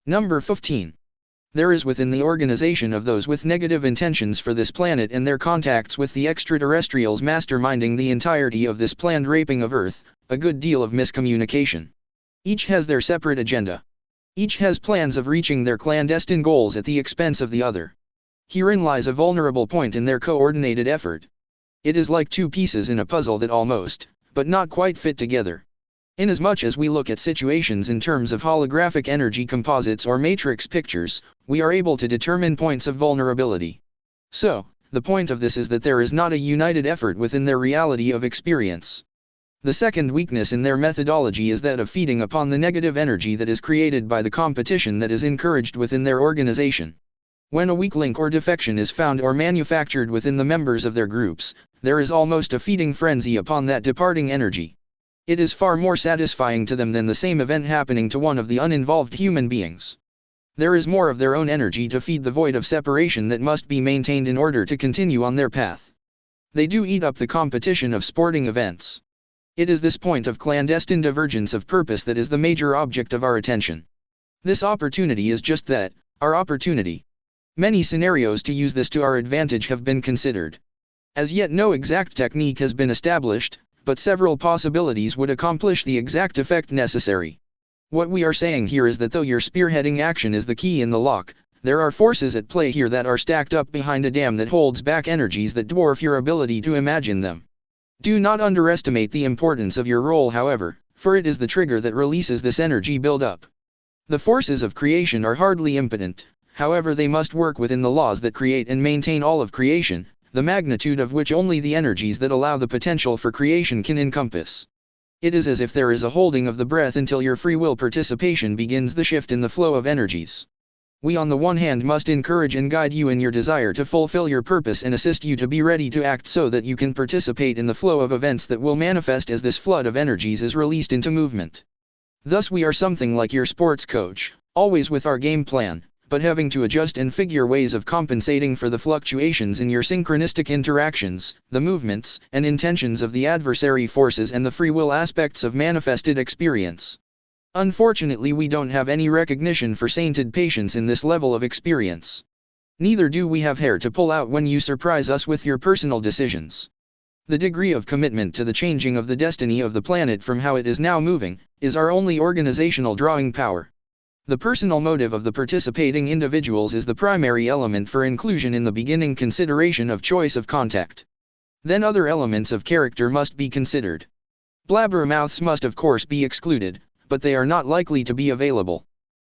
Number 15. There is within the organization of those with negative intentions for this planet and their contacts with the extraterrestrials masterminding the entirety of this planned raping of Earth, a good deal of miscommunication. Each has their separate agenda. Each has plans of reaching their clandestine goals at the expense of the other. Herein lies a vulnerable point in their coordinated effort. It is like two pieces in a puzzle that almost, but not quite fit together. Inasmuch as we look at situations in terms of holographic energy composites or matrix pictures, we are able to determine points of vulnerability. So, the point of this is that there is not a united effort within their reality of experience. The second weakness in their methodology is that of feeding upon the negative energy that is created by the competition that is encouraged within their organization. When a weak link or defection is found or manufactured within the members of their groups, there is almost a feeding frenzy upon that departing energy. It is far more satisfying to them than the same event happening to one of the uninvolved human beings. There is more of their own energy to feed the void of separation that must be maintained in order to continue on their path. They do eat up the competition of sporting events. It is this point of clandestine divergence of purpose that is the major object of our attention. This opportunity is just that, our opportunity. Many scenarios to use this to our advantage have been considered. As yet no exact technique has been established, but several possibilities would accomplish the exact effect necessary. What we are saying here is that though your spearheading action is the key in the lock, there are forces at play here that are stacked up behind a dam that holds back energies that dwarf your ability to imagine them. Do not underestimate the importance of your role, however, for it is the trigger that releases this energy build-up. The forces of creation are hardly impotent, however they must work within the laws that create and maintain all of creation, the magnitude of which only the energies that allow the potential for creation can encompass. It is as if there is a holding of the breath until your free will participation begins the shift in the flow of energies. We on the one hand must encourage and guide you in your desire to fulfill your purpose and assist you to be ready to act so that you can participate in the flow of events that will manifest as this flood of energies is released into movement. Thus we are something like your sports coach, always with our game plan, but having to adjust and figure ways of compensating for the fluctuations in your synchronistic interactions, the movements and intentions of the adversary forces and the free will aspects of manifested experience. Unfortunately, we don't have any recognition for sainted patience in this level of experience. Neither do we have hair to pull out when you surprise us with your personal decisions. The degree of commitment to the changing of the destiny of the planet from how it is now moving, is our only organizational drawing power. The personal motive of the participating individuals is the primary element for inclusion in the beginning consideration of choice of contact. Then other elements of character must be considered. Blabbermouths must of course be excluded, but they are not likely to be available.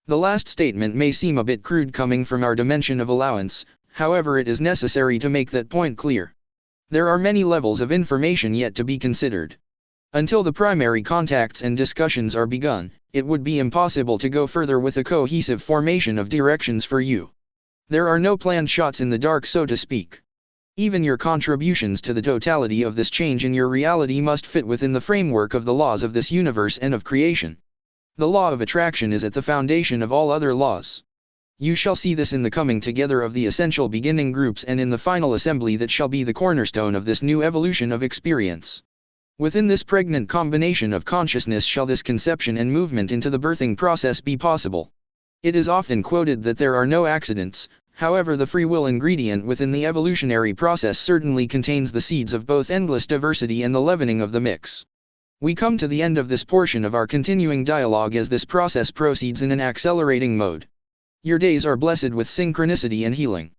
The last statement may seem a bit crude coming from our dimension of allowance, however it is necessary to make that point clear. There are many levels of information yet to be considered. Until the primary contacts and discussions are begun, it would be impossible to go further with a cohesive formation of directions for you. There are no planned shots in the dark, so to speak. Even your contributions to the totality of this change in your reality must fit within the framework of the laws of this universe and of creation. The law of attraction is at the foundation of all other laws. You shall see this in the coming together of the essential beginning groups and in the final assembly that shall be the cornerstone of this new evolution of experience. Within this pregnant combination of consciousness shall this conception and movement into the birthing process be possible. It is often quoted that there are no accidents, however the free will ingredient within the evolutionary process certainly contains the seeds of both endless diversity and the leavening of the mix. We come to the end of this portion of our continuing dialogue as this process proceeds in an accelerating mode. Your days are blessed with synchronicity and healing.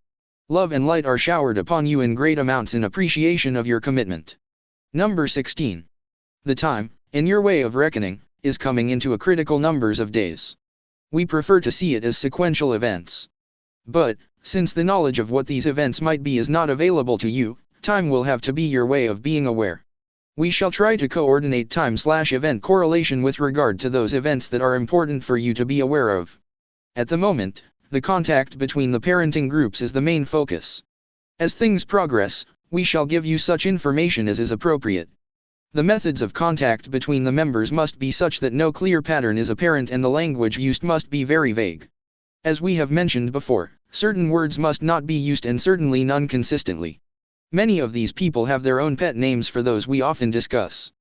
Love and light are showered upon you in great amounts in appreciation of your commitment. Number 16. The time, in your way of reckoning, is coming into a critical numbers of days. We prefer to see it as sequential events. But, since the knowledge of what these events might be is not available to you, time will have to be your way of being aware. We shall try to coordinate time/event correlation with regard to those events that are important for you to be aware of. At the moment, the contact between the parenting groups is the main focus. As things progress, we shall give you such information as is appropriate. The methods of contact between the members must be such that no clear pattern is apparent and the language used must be very vague. As we have mentioned before, certain words must not be used and certainly none consistently. Many of these people have their own pet names for those we often discuss.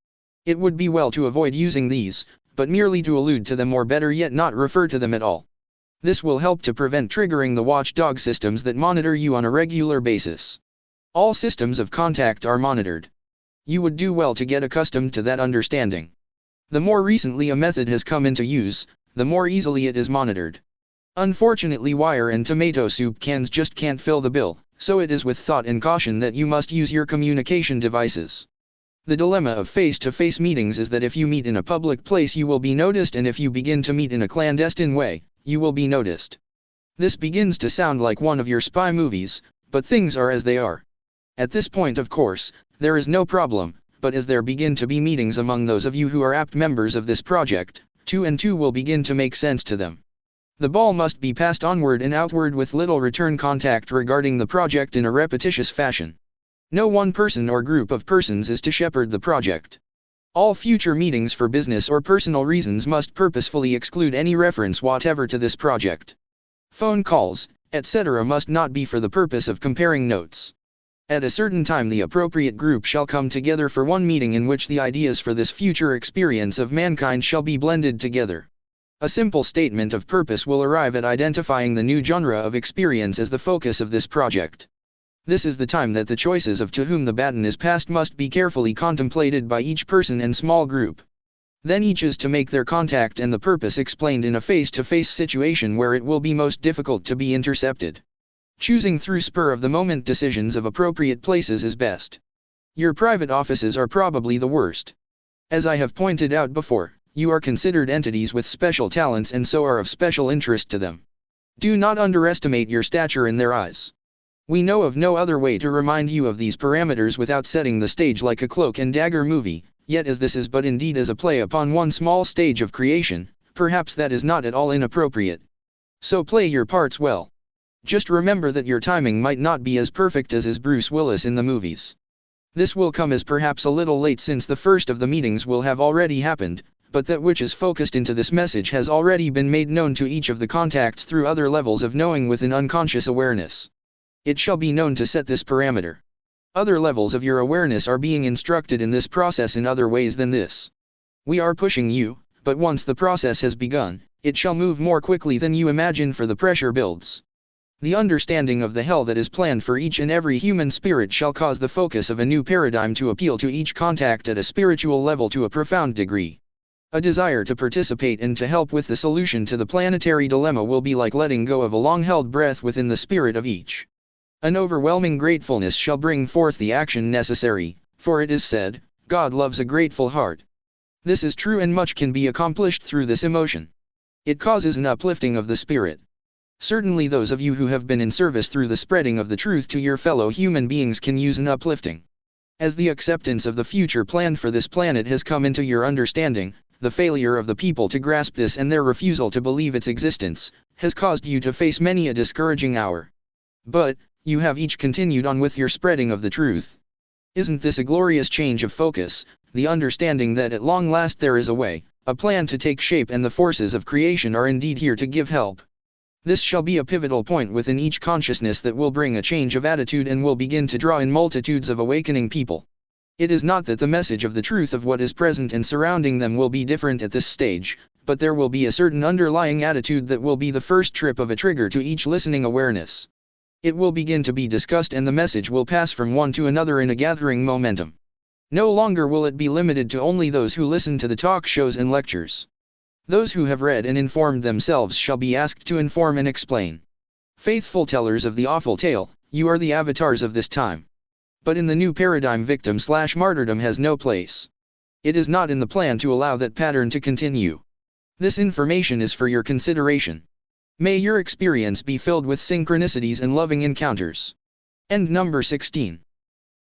It would be well to avoid using these, but merely to allude to them or better yet not refer to them at all. This will help to prevent triggering the watchdog systems that monitor you on a regular basis. All systems of contact are monitored. You would do well to get accustomed to that understanding. The more recently a method has come into use, the more easily it is monitored. Unfortunately, wire and tomato soup cans just can't fill the bill, so it is with thought and caution that you must use your communication devices. The dilemma of face-to-face meetings is that if you meet in a public place you will be noticed, and if you begin to meet in a clandestine way, you will be noticed. This begins to sound like one of your spy movies, but things are as they are. At this point, of course, there is no problem, but as there begin to be meetings among those of you who are apt members of this project, 2 and 2 will begin to make sense to them. The ball must be passed onward and outward with little return contact regarding the project in a repetitious fashion. No one person or group of persons is to shepherd the project. All future meetings for business or personal reasons must purposefully exclude any reference whatever to this project. Phone calls, etc. must not be for the purpose of comparing notes. At a certain time the appropriate group shall come together for one meeting in which the ideas for this future experience of mankind shall be blended together. A simple statement of purpose will arrive at identifying the new genre of experience as the focus of this project. This is the time that the choices of to whom the baton is passed must be carefully contemplated by each person and small group. Then each is to make their contact and the purpose explained in a face-to-face situation where it will be most difficult to be intercepted. Choosing through spur-of-the-moment decisions of appropriate places is best. Your private offices are probably the worst. As I have pointed out before, you are considered entities with special talents and so are of special interest to them. Do not underestimate your stature in their eyes. We know of no other way to remind you of these parameters without setting the stage like a cloak and dagger movie, yet as this is but indeed as a play upon one small stage of creation, perhaps that is not at all inappropriate. So play your parts well. Just remember that your timing might not be as perfect as is Bruce Willis in the movies. This will come as perhaps a little late since the first of the meetings will have already happened, but that which is focused into this message has already been made known to each of the contacts through other levels of knowing with an unconscious awareness. It shall be known to set this parameter. Other levels of your awareness are being instructed in this process in other ways than this. We are pushing you, but once the process has begun, it shall move more quickly than you imagine, for the pressure builds. The understanding of the hell that is planned for each and every human spirit shall cause the focus of a new paradigm to appeal to each contact at a spiritual level to a profound degree. A desire to participate and to help with the solution to the planetary dilemma will be like letting go of a long-held breath within the spirit of each. An overwhelming gratefulness shall bring forth the action necessary, for it is said, God loves a grateful heart. This is true, and much can be accomplished through this emotion. It causes an uplifting of the spirit. Certainly those of you who have been in service through the spreading of the truth to your fellow human beings can use an uplifting. As the acceptance of the future planned for this planet has come into your understanding, the failure of the people to grasp this and their refusal to believe its existence, has caused you to face many a discouraging hour. But, you have each continued on with your spreading of the truth. Isn't this a glorious change of focus, the understanding that at long last there is a way, a plan to take shape, and the forces of creation are indeed here to give help? This shall be a pivotal point within each consciousness that will bring a change of attitude and will begin to draw in multitudes of awakening people. It is not that the message of the truth of what is present and surrounding them will be different at this stage, but there will be a certain underlying attitude that will be the first trip of a trigger to each listening awareness. It will begin to be discussed and the message will pass from one to another in a gathering momentum. No longer will it be limited to only those who listen to the talk shows and lectures. Those who have read and informed themselves shall be asked to inform and explain. Faithful tellers of the awful tale, you are the avatars of this time. But in the new paradigm, victim/martyrdom has no place. It is not in the plan to allow that pattern to continue. This information is for your consideration. May your experience be filled with synchronicities and loving encounters. End number 16.